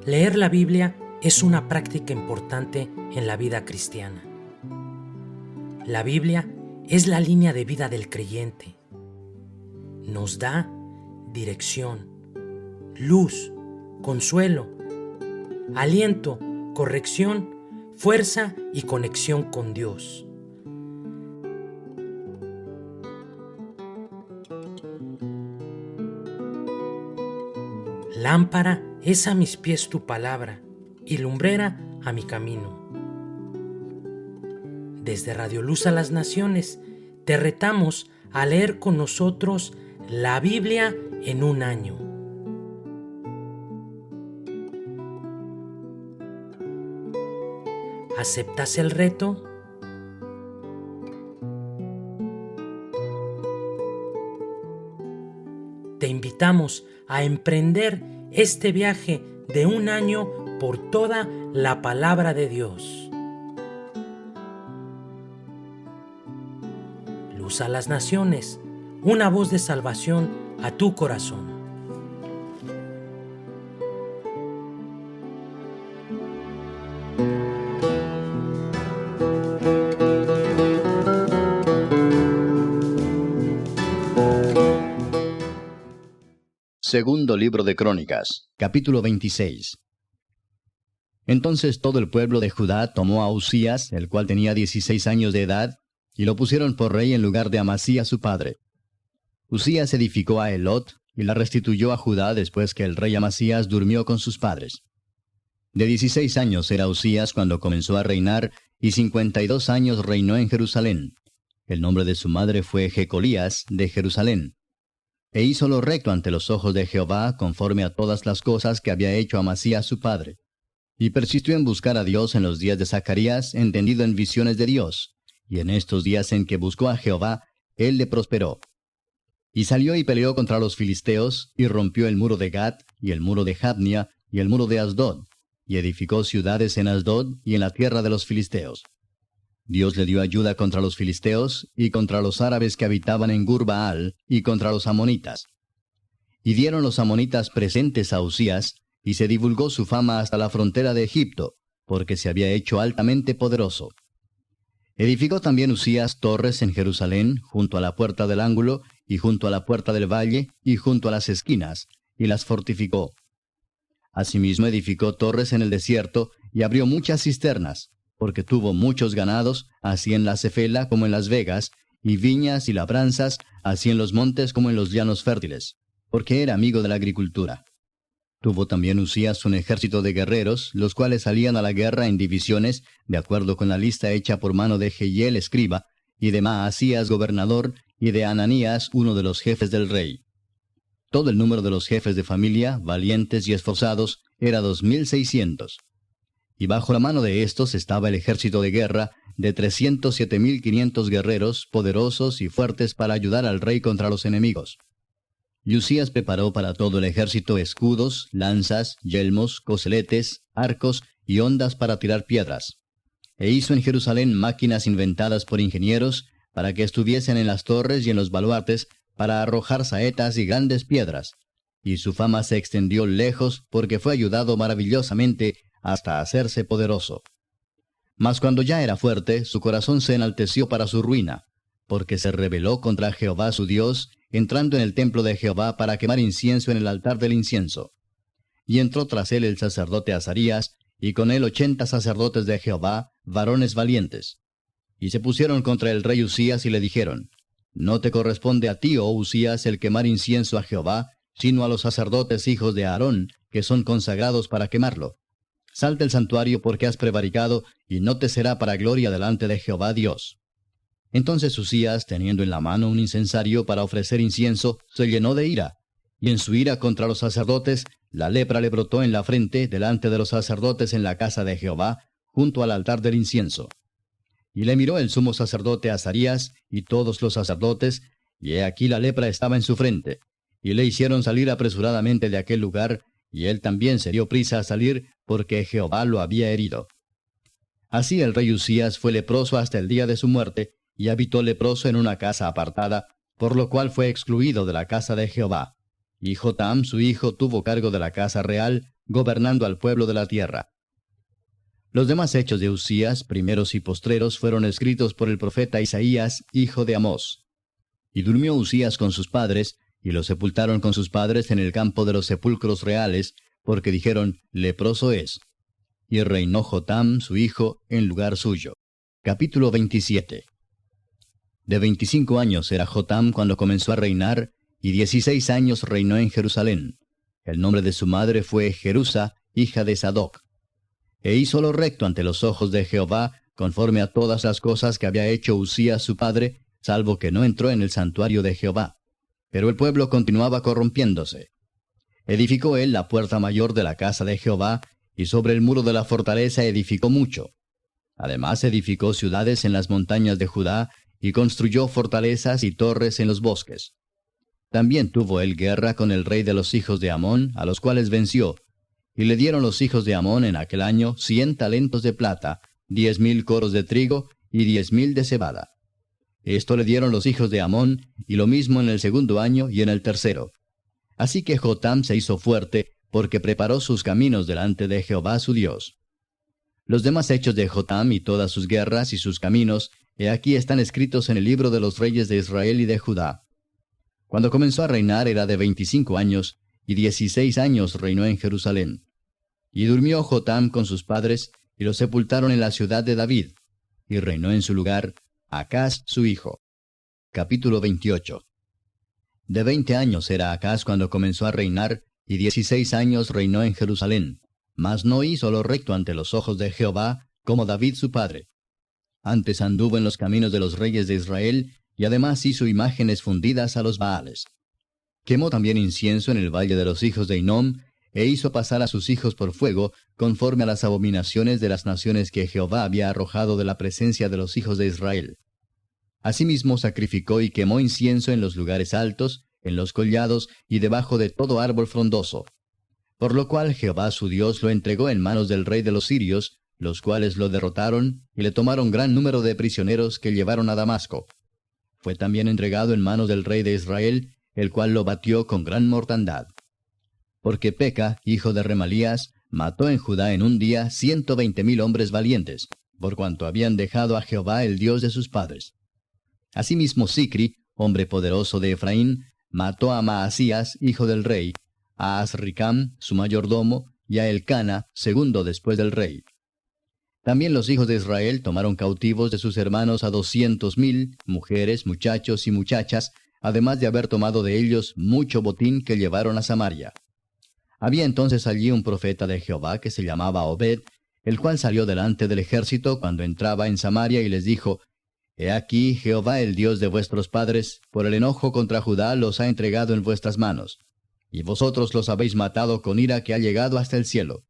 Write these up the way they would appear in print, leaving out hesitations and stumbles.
Leer la Biblia es una práctica importante en la vida cristiana. La Biblia es la línea de vida del creyente. Nos da dirección, luz, consuelo, aliento, corrección, fuerza y conexión con Dios. Lámpara es a mis pies tu palabra y lumbrera a mi camino. Desde Radio Luz a las Naciones, te retamos a leer con nosotros la Biblia en un año. ¿Aceptas el reto? Te invitamos a emprender este viaje de un año por toda la palabra de Dios. Luz a las Naciones, una voz de salvación a tu corazón. Segundo libro de Crónicas, capítulo 26. Entonces todo el pueblo de Judá tomó a Uzías, el cual tenía 16 años de edad, y lo pusieron por rey en lugar de Amasías su padre. Uzías edificó a Elot, y la restituyó a Judá después que el rey Amasías durmió con sus padres. De 16 años era Uzías cuando comenzó a reinar, y 52 años reinó en Jerusalén. El nombre de su madre fue Jecolías de Jerusalén. E hizo lo recto ante los ojos de Jehová, conforme a todas las cosas que había hecho Amasías su padre. Y persistió en buscar a Dios en los días de Zacarías, entendido en visiones de Dios. Y en estos días en que buscó a Jehová, él le prosperó. Y salió y peleó contra los filisteos, y rompió el muro de Gat, y el muro de Jabnia, y el muro de Asdod, y edificó ciudades en Asdod y en la tierra de los filisteos. Dios le dio ayuda contra los filisteos, y contra los árabes que habitaban en Gur-Baal, y contra los amonitas. Y dieron los amonitas presentes a Uzías, y se divulgó su fama hasta la frontera de Egipto, porque se había hecho altamente poderoso. Edificó también Uzías torres en Jerusalén, junto a la puerta del ángulo, y junto a la puerta del valle, y junto a las esquinas, y las fortificó. Asimismo edificó torres en el desierto, y abrió muchas cisternas, porque tuvo muchos ganados, así en la Cefela como en las Vegas, y viñas y labranzas, así en los montes como en los llanos fértiles, porque era amigo de la agricultura. Tuvo también Uzías un ejército de guerreros, los cuales salían a la guerra en divisiones, de acuerdo con la lista hecha por mano de Jehiel escriba, y de Maasías gobernador, y de Ananías uno de los jefes del rey. Todo el número de los jefes de familia, valientes y esforzados, era 2,600. Y bajo la mano de estos estaba el ejército de guerra de 307,500 guerreros, poderosos y fuertes para ayudar al rey contra los enemigos. Y Uzías preparó para todo el ejército escudos, lanzas, yelmos, coseletes, arcos y hondas para tirar piedras. E hizo en Jerusalén máquinas inventadas por ingenieros, para que estuviesen en las torres y en los baluartes, para arrojar saetas y grandes piedras. Y su fama se extendió lejos, porque fue ayudado maravillosamente hasta hacerse poderoso. Mas cuando ya era fuerte, su corazón se enalteció para su ruina, porque se rebeló contra Jehová su Dios, entrando en el templo de Jehová para quemar incienso en el altar del incienso. Y entró tras él el sacerdote Azarías, y con él 80 sacerdotes de Jehová, varones valientes. Y se pusieron contra el rey Uzías y le dijeron: No te corresponde a ti, oh Uzías, el quemar incienso a Jehová, sino a los sacerdotes hijos de Aarón, que son consagrados para quemarlo. Sal del santuario porque has prevaricado, y no te será para gloria delante de Jehová Dios. Entonces Uzías, teniendo en la mano un incensario para ofrecer incienso, se llenó de ira, y en su ira contra los sacerdotes, la lepra le brotó en la frente delante de los sacerdotes en la casa de Jehová, junto al altar del incienso. Y le miró el sumo sacerdote Azarías, y todos los sacerdotes, y he aquí la lepra estaba en su frente. Y le hicieron salir apresuradamente de aquel lugar, y él también se dio prisa a salir, porque Jehová lo había herido. Así el rey Uzías fue leproso hasta el día de su muerte, y habitó leproso en una casa apartada, por lo cual fue excluido de la casa de Jehová. Y Jotam su hijo tuvo cargo de la casa real, gobernando al pueblo de la tierra. Los demás hechos de Uzías, primeros y postreros, fueron escritos por el profeta Isaías, hijo de Amós. Y durmió Uzías con sus padres, y lo sepultaron con sus padres en el campo de los sepulcros reales, porque dijeron, leproso es. Y reinó Jotam, su hijo, en lugar suyo. Capítulo 27. De 25 años era Jotam cuando comenzó a reinar, y 16 años reinó en Jerusalén. El nombre de su madre fue Jerusa, hija de Sadoc. E hizo lo recto ante los ojos de Jehová, conforme a todas las cosas que había hecho Uzías su padre, salvo que no entró en el santuario de Jehová. Pero el pueblo continuaba corrompiéndose. Edificó él la puerta mayor de la casa de Jehová, y sobre el muro de la fortaleza edificó mucho. Además edificó ciudades en las montañas de Judá, y construyó fortalezas y torres en los bosques. También tuvo él guerra con el rey de los hijos de Amón, a los cuales venció, y le dieron los hijos de Amón en aquel año 100 talentos de plata, 10,000 coros de trigo y 10,000 de cebada. Esto le dieron los hijos de Amón, y lo mismo en el segundo año y en el tercero. Así que Jotam se hizo fuerte, porque preparó sus caminos delante de Jehová su Dios. Los demás hechos de Jotam y todas sus guerras y sus caminos, he aquí están escritos en el libro de los reyes de Israel y de Judá. Cuando comenzó a reinar era de 25 años, y 16 años reinó en Jerusalén. Y durmió Jotam con sus padres, y lo sepultaron en la ciudad de David, y reinó en su lugar Acaz su hijo. Capítulo 28. De 20 años era Acaz cuando comenzó a reinar, y 16 años reinó en Jerusalén, mas no hizo lo recto ante los ojos de Jehová, como David su padre. Antes anduvo en los caminos de los reyes de Israel, y además hizo imágenes fundidas a los Baales. Quemó también incienso en el valle de los hijos de Hinnom, e hizo pasar a sus hijos por fuego, conforme a las abominaciones de las naciones que Jehová había arrojado de la presencia de los hijos de Israel. Asimismo sacrificó y quemó incienso en los lugares altos, en los collados y debajo de todo árbol frondoso. Por lo cual Jehová su Dios lo entregó en manos del rey de los sirios, los cuales lo derrotaron, y le tomaron gran número de prisioneros que llevaron a Damasco. Fue también entregado en manos del rey de Israel, el cual lo batió con gran mortandad. Porque Peca, hijo de Remalías, mató en Judá en un día 120,000 hombres valientes, por cuanto habían dejado a Jehová el Dios de sus padres. Asimismo Sicri, hombre poderoso de Efraín, mató a Maasías, hijo del rey, a Azricam, su mayordomo, y a Elcana, segundo después del rey. También los hijos de Israel tomaron cautivos de sus hermanos a 200,000, mujeres, muchachos y muchachas, además de haber tomado de ellos mucho botín que llevaron a Samaria. Había entonces allí un profeta de Jehová que se llamaba Obed, el cual salió delante del ejército cuando entraba en Samaria y les dijo, He aquí Jehová el Dios de vuestros padres, por el enojo contra Judá los ha entregado en vuestras manos, y vosotros los habéis matado con ira que ha llegado hasta el cielo.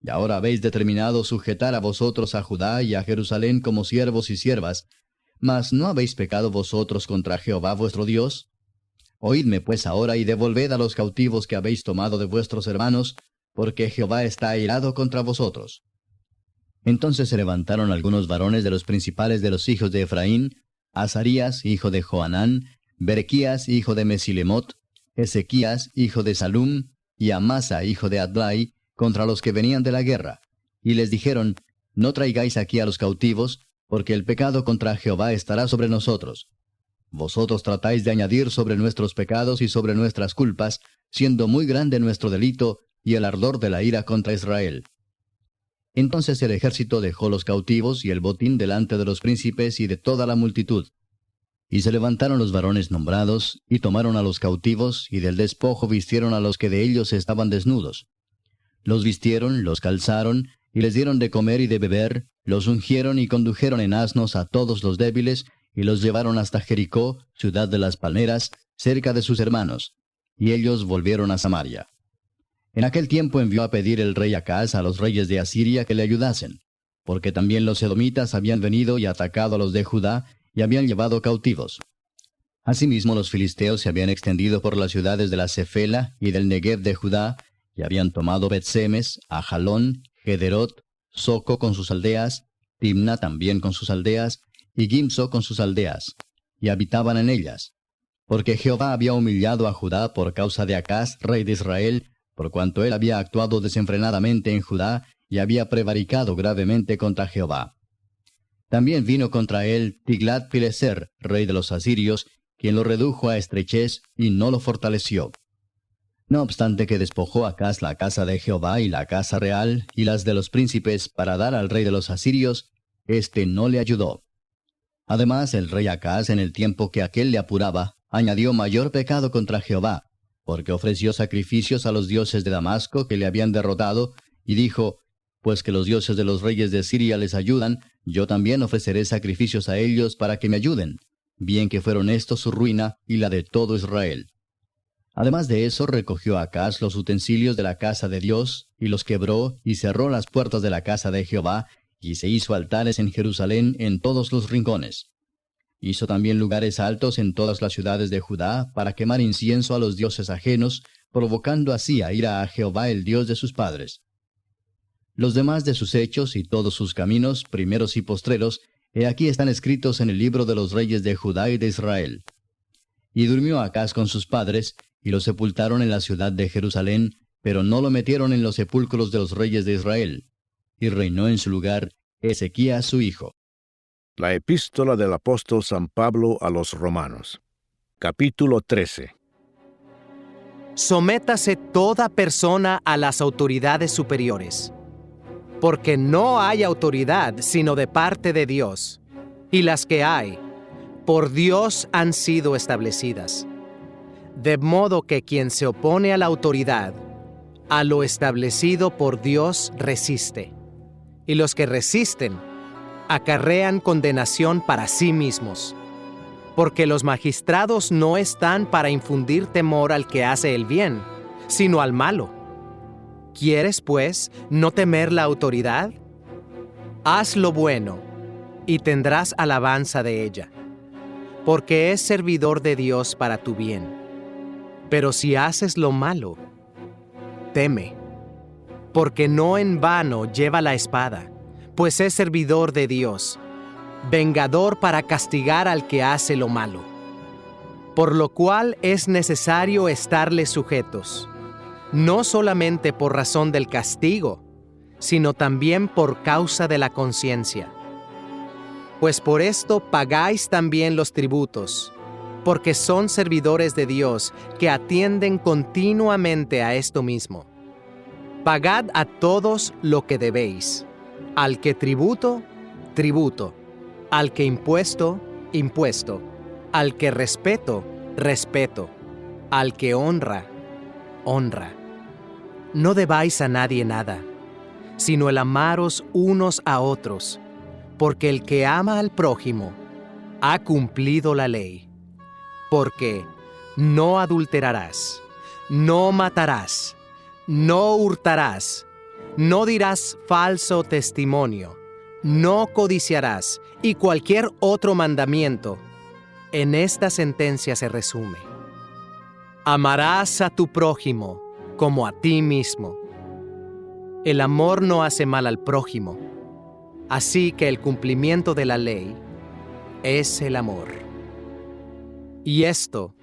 Y ahora habéis determinado sujetar a vosotros a Judá y a Jerusalén como siervos y siervas, mas ¿no habéis pecado vosotros contra Jehová vuestro Dios? Oídme pues ahora y devolved a los cautivos que habéis tomado de vuestros hermanos, porque Jehová está airado contra vosotros. Entonces se levantaron algunos varones de los principales de los hijos de Efraín, Azarías, hijo de Johanán, Berequías, hijo de Mesilemot, Ezequías, hijo de Salum, y Amasa, hijo de Adlai, contra los que venían de la guerra, y les dijeron, No traigáis aquí a los cautivos, porque el pecado contra Jehová estará sobre nosotros. Vosotros tratáis de añadir sobre nuestros pecados y sobre nuestras culpas, siendo muy grande nuestro delito y el ardor de la ira contra Israel. Entonces el ejército dejó los cautivos y el botín delante de los príncipes y de toda la multitud. Y se levantaron los varones nombrados, y tomaron a los cautivos, y del despojo vistieron a los que de ellos estaban desnudos. Los vistieron, los calzaron, y les dieron de comer y de beber, los ungieron y condujeron en asnos a todos los débiles, y los llevaron hasta Jericó, ciudad de las palmeras, cerca de sus hermanos, y ellos volvieron a Samaria. En aquel tiempo envió a pedir el rey Acaz a los reyes de Asiria que le ayudasen, porque también los edomitas habían venido y atacado a los de Judá, y habían llevado cautivos. Asimismo los filisteos se habían extendido por las ciudades de la Cefela y del Negev de Judá, y habían tomado Bet-Semes, Ajalón, Gederot, Soco con sus aldeas, Timna también con sus aldeas, y Gimso con sus aldeas, y habitaban en ellas. Porque Jehová había humillado a Judá por causa de Acaz, rey de Israel, por cuanto él había actuado desenfrenadamente en Judá y había prevaricado gravemente contra Jehová. También vino contra él Tiglat-Pileser, rey de los asirios, quien lo redujo a estrechez y no lo fortaleció. No obstante que despojó Acaz la casa de Jehová y la casa real y las de los príncipes para dar al rey de los asirios, éste no le ayudó. Además, el rey Acaz, en el tiempo que aquél le apuraba, añadió mayor pecado contra Jehová, porque ofreció sacrificios a los dioses de Damasco que le habían derrotado, y dijo, pues que los dioses de los reyes de Siria les ayudan, yo también ofreceré sacrificios a ellos para que me ayuden, bien que fueron estos su ruina y la de todo Israel. Además de eso, recogió Acaz los utensilios de la casa de Dios, y los quebró, y cerró las puertas de la casa de Jehová, y se hizo altares en Jerusalén en todos los rincones. Hizo también lugares altos en todas las ciudades de Judá, para quemar incienso a los dioses ajenos, provocando así a ira a Jehová el Dios de sus padres. Los demás de sus hechos y todos sus caminos, primeros y postreros, he aquí están escritos en el libro de los reyes de Judá y de Israel. Y durmió Acaz con sus padres, y lo sepultaron en la ciudad de Jerusalén, pero no lo metieron en los sepulcros de los reyes de Israel. Y reinó en su lugar Ezequías su hijo. La epístola del apóstol San Pablo a los Romanos. Capítulo 13. Sométase toda persona a las autoridades superiores, porque no hay autoridad sino de parte de Dios, y las que hay, por Dios han sido establecidas. De modo que quien se opone a la autoridad, a lo establecido por Dios resiste, y los que resisten acarrean condenación para sí mismos, porque los magistrados no están para infundir temor al que hace el bien, sino al malo. ¿Quieres, pues, no temer la autoridad? Haz lo bueno, y tendrás alabanza de ella, porque es servidor de Dios para tu bien. Pero si haces lo malo, teme, porque no en vano lleva la espada, pues es servidor de Dios, vengador para castigar al que hace lo malo. Por lo cual es necesario estarle sujetos, no solamente por razón del castigo, sino también por causa de la conciencia. Pues por esto pagáis también los tributos, porque son servidores de Dios que atienden continuamente a esto mismo. Pagad a todos lo que debéis, al que tributo, tributo, al que impuesto, impuesto, al que respeto, respeto, al que honra, honra. No debáis a nadie nada, sino el amaros unos a otros, porque el que ama al prójimo ha cumplido la ley. Porque no adulterarás, no matarás, no hurtarás, no dirás falso testimonio, no codiciarás, y cualquier otro mandamiento. En esta sentencia se resume: amarás a tu prójimo como a ti mismo. El amor no hace mal al prójimo, así que el cumplimiento de la ley es el amor. Y esto,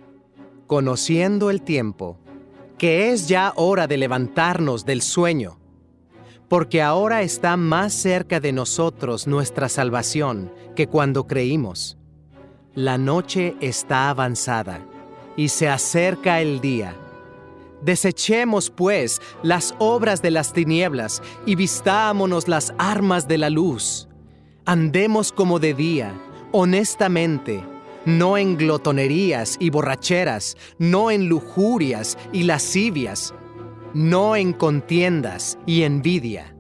conociendo el tiempo, que es ya hora de levantarnos del sueño, porque ahora está más cerca de nosotros nuestra salvación que cuando creímos. La noche está avanzada y se acerca el día. Desechemos, pues, las obras de las tinieblas y vistámonos las armas de la luz. Andemos como de día, honestamente, no en glotonerías y borracheras, no en lujurias y lascivias, no en contiendas y envidia,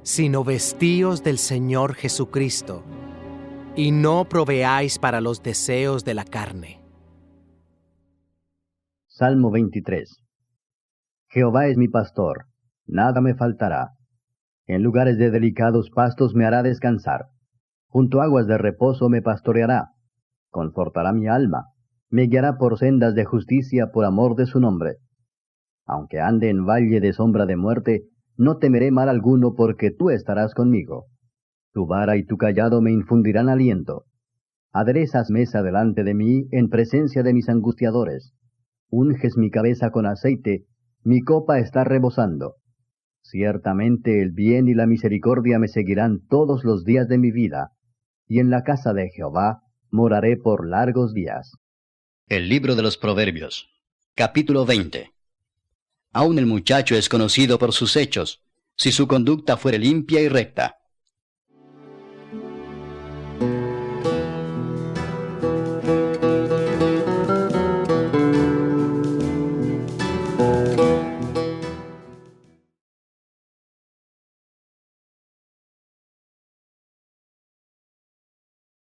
sino vestíos del Señor Jesucristo, y no proveáis para los deseos de la carne. Salmo 23. Jehová es mi pastor, nada me faltará. En lugares de delicados pastos me hará descansar. Junto a aguas de reposo me pastoreará. Confortará mi alma. Me guiará por sendas de justicia por amor de su nombre. Aunque ande en valle de sombra de muerte, no temeré mal alguno, porque tú estarás conmigo. Tu vara y tu cayado me infundirán aliento. Aderezas mesa delante de mí en presencia de mis angustiadores. Unges mi cabeza con aceite, Mi copa está rebosando. Ciertamente el bien y la misericordia me seguirán todos los días de mi vida, y en la casa de Jehová moraré por largos días. El libro de los Proverbios, capítulo 20. Aun el muchacho es conocido por sus hechos, si su conducta fuere limpia y recta.